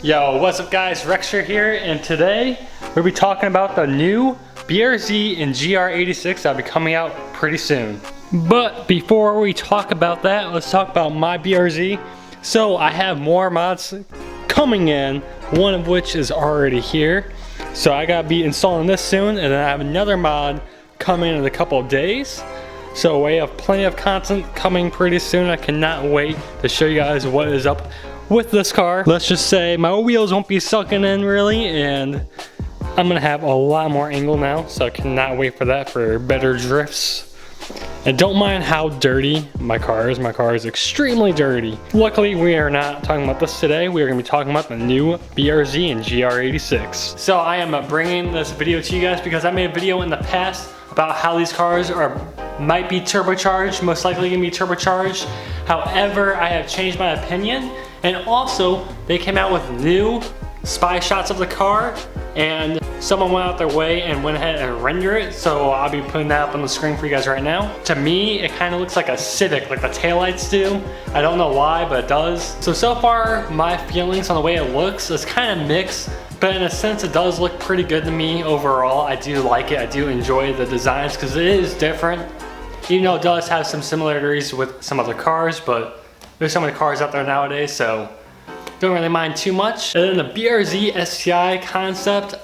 Yo, what's up guys, Rexter here, and today we'll be talking about the new BRZ and GR86 that'll be coming out pretty soon. But before we talk about that, let's talk about my BRZ. So I have more mods coming in, one of which is already here. So I gotta be installing this soon, and then I have another mod coming in a couple of days. So we have plenty of content coming pretty soon. I cannot wait to show you guys what is up with this car. Let's just say my wheels won't be sucking in really, and I'm gonna have a lot more angle now, so I cannot wait for that, for better drifts. And don't mind how dirty my car is. My car is extremely dirty. Luckily, we are not talking about this today. We are gonna be talking about the new BRZ and GR86. So I am bringing this video to you guys because I made a video in the past about how these cars might be turbocharged, most likely gonna be turbocharged. However, I have changed my opinion, and also they came out with new spy shots of the car, and someone went out their way and went ahead and rendered it, so I'll be putting that up on the screen for you guys right now. To me, it kind of looks like a Civic, like the taillights do. I don't know why, but it does. So far, my feelings on the way it looks is kind of mixed, but in a sense, it does look pretty good to me overall. I do like it. I do enjoy the designs because it is different. Even though it does have some similarities with some other cars, but there's so many cars out there nowadays, so don't really mind too much. And then the BRZ STI concept,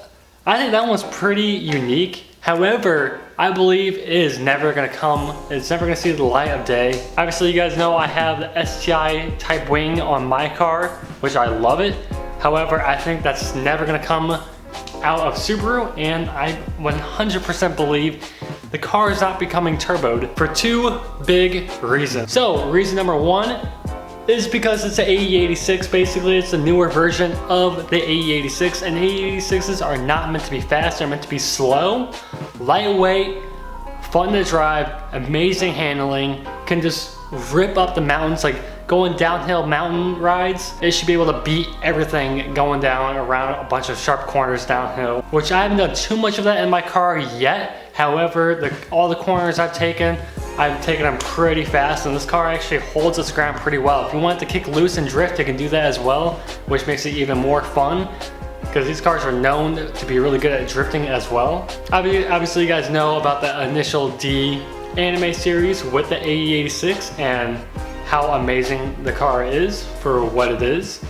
I think that one's pretty unique. However, I believe it is never gonna come, it's never gonna see the light of day. Obviously, you guys know I have the STI type wing on my car, which I love it. However, I think that's never gonna come out of Subaru, and I 100% believe the car is not becoming turboed for two big reasons. So, reason number one is because it's an AE86. Basically, it's a newer version of the AE86, and AE86s are not meant to be fast, they're meant to be slow, lightweight, fun to drive, amazing handling, can just rip up the mountains, like going downhill mountain rides. It should be able to beat everything going down around a bunch of sharp corners downhill, which I haven't done too much of that in my car yet. However, all the corners I've taken them pretty fast, and this car actually holds its ground pretty well. If you want it to kick loose and drift, you can do that as well, which makes it even more fun, because these cars are known to be really good at drifting as well. Obviously, you guys know about the Initial D anime series with the AE86 and how amazing the car is for what it is.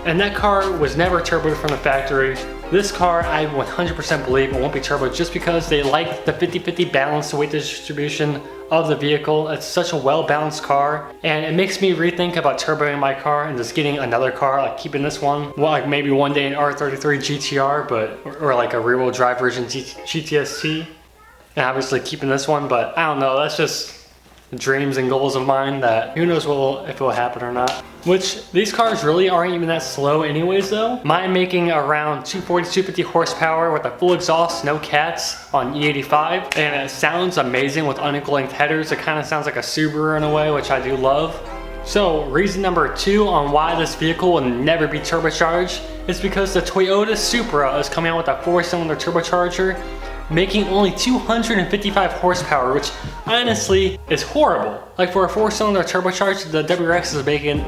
And that car was never turboed from the factory. This car, I 100% believe it won't be turboed just because they like the 50-50 balance, the weight distribution of the vehicle. It's such a well-balanced car, and it makes me rethink about turboing my car and just getting another car, like keeping this one. Well, like maybe one day an R33 GTR, or like a rear-wheel drive version GTST, and obviously keeping this one. But I don't know, that's just dreams and goals of mine that who knows if it will happen or not. Which, these cars really aren't even that slow anyways though. Mine making around 240, 250 horsepower with a full exhaust, no cats on E85. And it sounds amazing with unequal length headers. It kind of sounds like a Subaru in a way, which I do love. So reason number two on why this vehicle will never be turbocharged is because the Toyota Supra is coming out with a 4-cylinder turbocharger, making only 255 horsepower, which honestly is horrible. Like for a 4-cylinder turbocharged, the WRX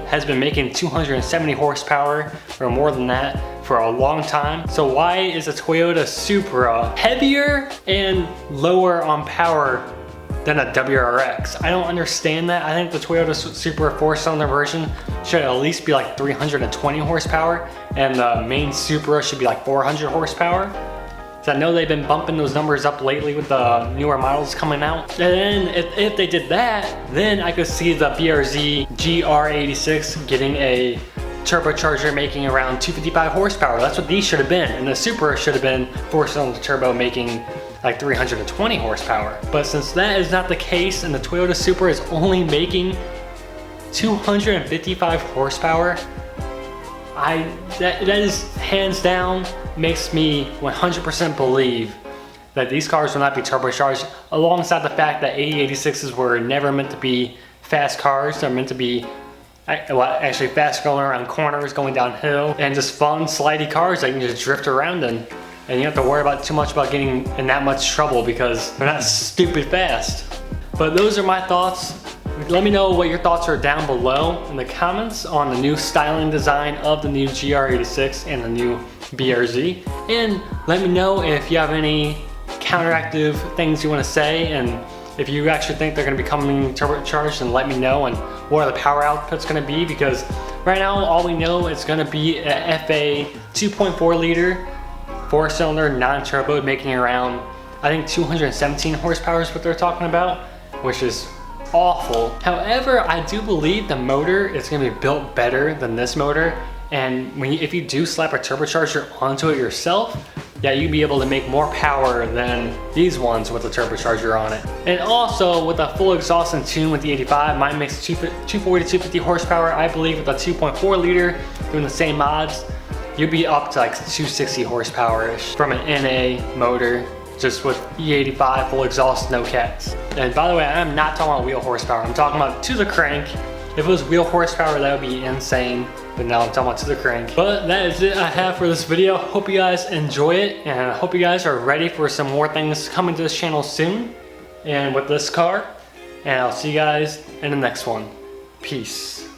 has been making 270 horsepower or more than that for a long time. So why is a Toyota Supra heavier and lower on power than a WRX? I don't understand that. I think the Toyota Supra 4-cylinder version should at least be like 320 horsepower, and the main Supra should be like 400 horsepower. So I know they've been bumping those numbers up lately with the newer models coming out. And then if they did that, then I could see the BRZ GR86 getting a turbocharger making around 255 horsepower. That's what these should have been. And the Supra should have been 4-cylinder turbo making like 320 horsepower. But since that is not the case, and the Toyota Supra is only making 255 horsepower, that is hands down makes me 100% believe that these cars will not be turbocharged, alongside the fact that AE86s were never meant to be fast cars. They're meant to be actually fast going around corners, going downhill, and just fun slidey cars that you can just drift around in, and you don't have to worry about too much about getting in that much trouble because they're not stupid fast. But those are my thoughts Let me know what your thoughts are down below in the comments on the new styling design of the new GR86 and the new BRZ. And let me know if you have any counteractive things you want to say, and if you actually think they're going to be coming turbocharged, and let me know, and what are the power outputs going to be, because right now all we know is going to be a FA 2.4 liter 4-cylinder non-turbo, making around, I think, 217 horsepower is what they're talking about, which is awful. However, I do believe the motor is going to be built better than this motor, and if you do slap a turbocharger onto it yourself, yeah, you'd be able to make more power than these ones with a turbocharger on it. And also with a full exhaust and tune with the 85, mine makes 240 to 250 horsepower. I believe with a 2.4 liter doing the same mods, you'd be up to like 260 horsepower-ish from an NA motor, just with E85 full exhaust, no cats. And by the way, I'm not talking about wheel horsepower, I'm talking about to the crank. If it was wheel horsepower, that would be insane, but now I'm talking about to the crank. But that is it I have for this video. Hope you guys enjoy it, and I hope you guys are ready for some more things coming to this channel soon, and with this car. And I'll see you guys in the next one. Peace.